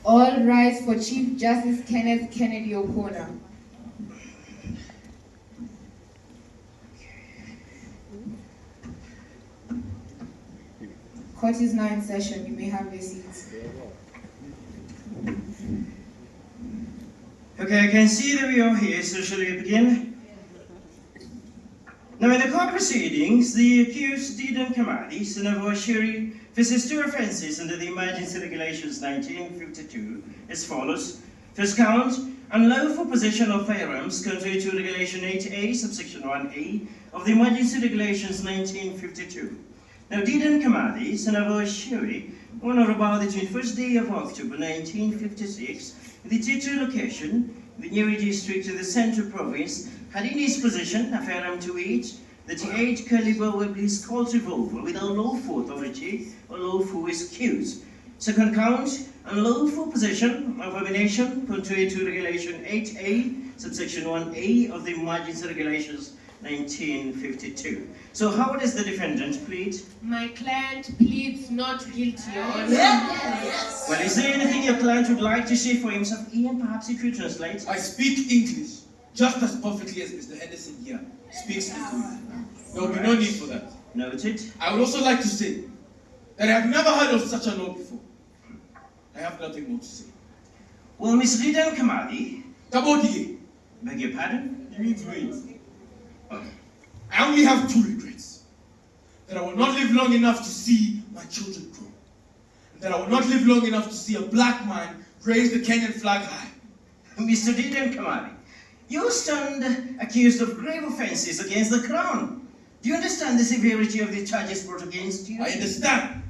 All rise for Chief Justice Kenneth Kennedy O'Connor. Court is now in session. You may have your seats. Okay, I can see that we are here, so shall we begin? Now, in the court proceedings, the accused Dedan Kimathi, son of Oshiri, faces two offences under the Emergency Regulations 1952 as follows. First count, unlawful possession of firearms contrary to Regulation 8A, subsection 1A of the Emergency Regulations 1952. Now, Dedan Kimathi, son of Oshiri, on or about the 21st day of October 1956, in the Titu location, the Nyeri district in the Central Province, had in his possession a firearm to each, the 38 caliber Webley Colt revolver without lawful authority or lawful excuse. Second count, unlawful possession of ammunition contrary to Regulation 8A, subsection 1A of the Emergency Regulations 1952. So how does the defendant plead? My client pleads not guilty, Your Honor. Yes. Well, is there anything your client would like to say for himself? Ian, perhaps you could translate. I speak English just as perfectly as Mr. Henderson here speaks English. There will be no need for that. Noted. I would also like to say that I have never heard of such a law before. I have nothing more to say. Well, Mr. Dedan Kimathi, Tabodige, beg your pardon? you need to wait. I only have two regrets. That I will not live long enough to see my children grow. And that I will not live long enough to see a black man raise the Kenyan flag high. Mr. Dedan Kimathi, you stand accused of grave offences against the Crown. Do you understand the severity of the charges brought against you? I understand.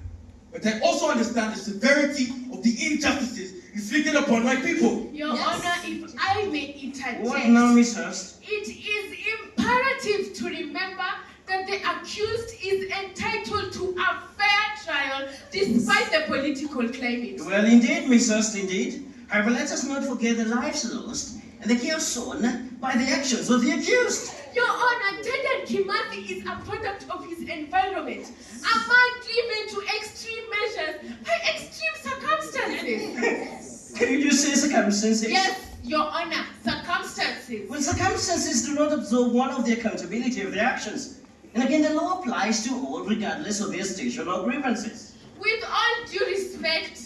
But I also understand the severity of the injustices inflicted upon my people. Your Honor, if I may interject. What now, Miss Hurst? It is imperative to remember that the accused is entitled to a fair trial despite the political climate. Well, indeed, Miss Hurst, indeed. However, let us not forget the lives lost and the chaos sown by the actions of the accused. Your Honor, Dedan Kimathi is a product of his environment, a man driven to extreme measures by extreme circumstances. Can you just say circumstances? Yes, Your Honor, circumstances. Well, circumstances do not absorb one of the accountability of their actions. And again, the law applies to all regardless of their station or grievances. With all due respect,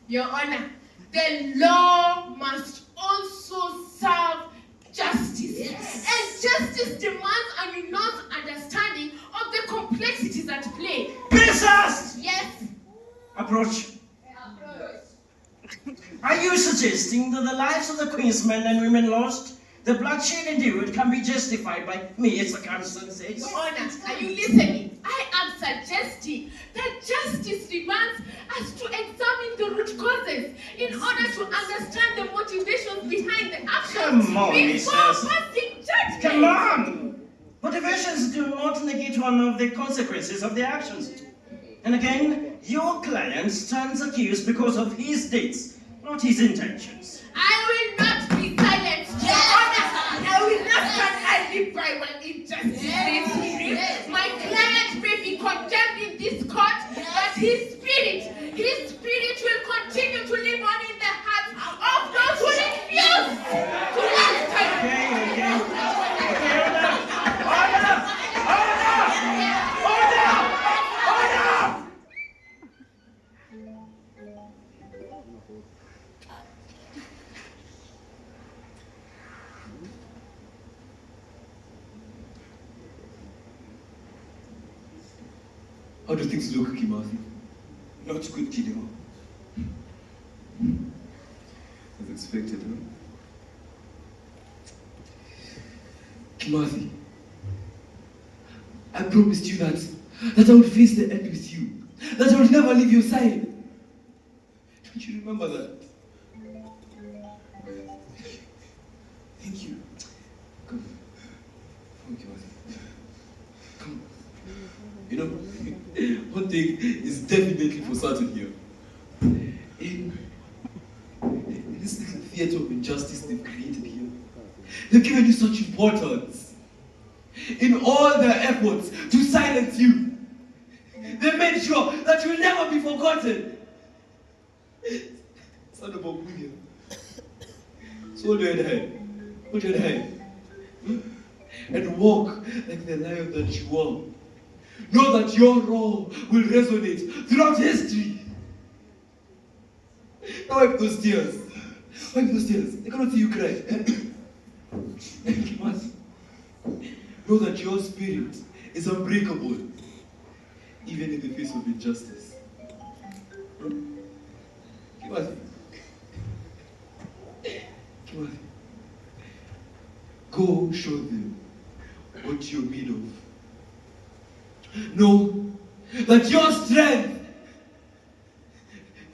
Your Honor, the law must also serve justice. Yes. And justice demands a renounced understanding of the complexities at play. Miss Hurst! Yes. Approach. Are you suggesting that the lives of the Queen's men and women lost, the bloodshed endured, can be justified by mere circumstances? Your Honor, are you listening? I am suggesting that justice demands us to examine the root causes in order to understand the motivations behind the actions Come on, Miss before Hurst. passing judgment. Come on! Motivations do not negate one of the consequences of their actions. And again, your client stands accused because of his deeds, not his intentions. I will not be silent, Your Honor. I will not stand idly by when injustice. My client may be condemned in this court, but his spirit will continue to live on in the hearts of those who refuse to understand. How do things look, Kimathi? Not good, Gideon. As expected, huh? Kimathi, I promised you that I would face the end with you, that I would never leave your side. Don't you remember that? Thank you. Come. Come, Kimathi. Come. You know, one thing is definitely for certain here. In this little theater of injustice they've created here, they've given you such importance. In all their efforts to silence you, they made sure that you will never be forgotten. son of a William. So hold your head high. Hold your head high. And walk like the lion that you are. Know that your roar will resonate throughout history. Now wipe those tears. Wipe those tears. I cannot see you cry. Kimathi, know that your spirit is unbreakable, even in the face of injustice. Kimathi. Kimathi. Go show them what you're made of. Know that your strength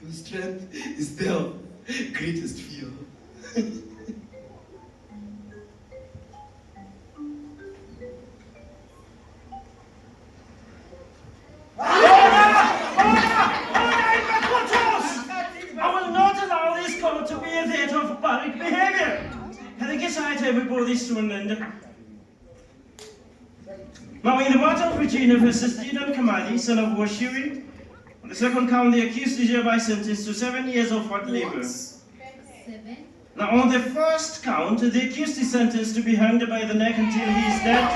is their greatest fear. Everybody soon end. Now, in the matter of Regina versus Dedan Kimathi, son of Washiri, on the second count, the accused is hereby sentenced to 7 years of hard labor. 7. Now, on the first count, the accused is sentenced to be hanged by the neck until he is dead.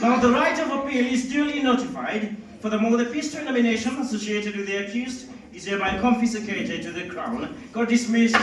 Now, the right of appeal is duly notified. Furthermore, the peace nomination associated with the accused is hereby confiscated to the Crown. God dismissed.